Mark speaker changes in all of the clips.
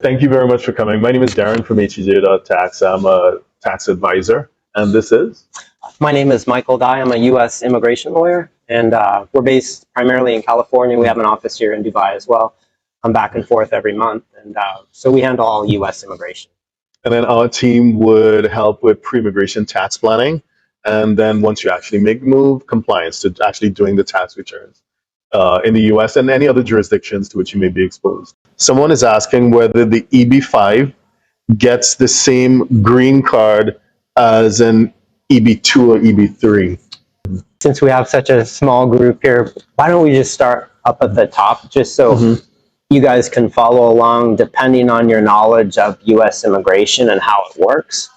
Speaker 1: Thank you very much for coming. My name is Darren from HEJ.tax. I'm a tax advisor, and this is?
Speaker 2: My name is Michael Dye. I'm a U.S. immigration lawyer, and we're based primarily in California. We have an office here in Dubai as well. I'm back and forth every month, and so we handle all U.S. immigration.
Speaker 1: And then our team would help with pre-immigration tax planning, and then once you actually make the move, compliance to actually doing the tax returns in the U.S. and any other jurisdictions to which you may be exposed. Someone is asking whether the EB-5 gets the same green card as an EB-2 or EB-3.
Speaker 2: Since we have such a small group here, why don't we just start up at the top, just so you guys can follow along depending on your knowledge of U.S. immigration and how it works.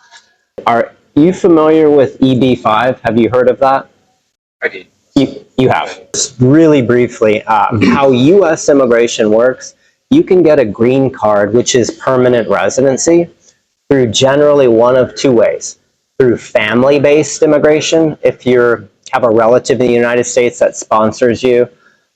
Speaker 2: Are you familiar with EB-5? Have you heard of that?
Speaker 3: I did.
Speaker 2: You have. Just really briefly, how U.S. immigration works, you can get a green card, which is permanent residency, through generally one of two ways. Through family-based immigration, if you have a relative in the United States that sponsors you,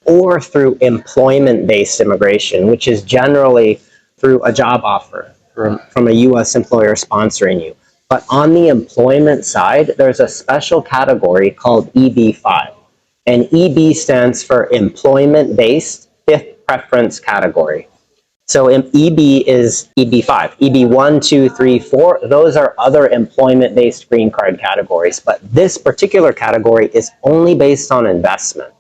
Speaker 2: or through employment-based immigration, which is generally through a job offer from a U.S. employer sponsoring you. But on the employment side, there's a special category called EB-5. And EB stands for employment-based fifth preference category. So EB is EB-5. EB-1, 2, 3, 4, those are other employment-based green card categories. But this particular category is only based on investment.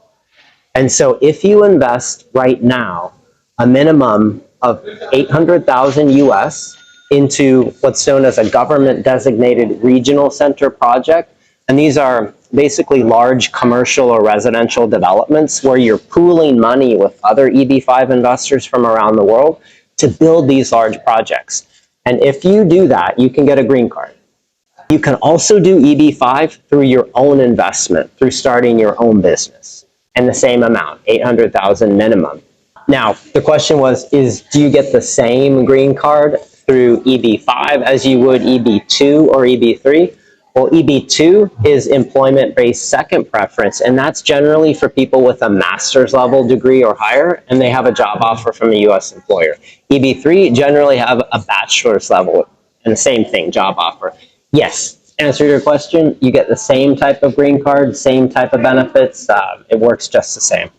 Speaker 2: And so if you invest right now a minimum of 800,000 US into what's known as a government designated regional center project, and these are basically large commercial or residential developments where you're pooling money with other EB-5 investors from around the world to build these large projects. And if you do that, you can get a green card. You can also do EB-5 through your own investment, through starting your own business, and the same amount, 800,000 minimum. Now, the question was, do you get the same green card through EB-5 as you would EB-2 or EB-3? Well, EB-2 is employment-based second preference, and that's generally for people with a master's level degree or higher, and they have a job offer from a U.S. employer. EB-3 generally have a bachelor's level, and the same thing, job offer. Yes, answer your question, you get the same type of green card, same type of benefits, it works just the same.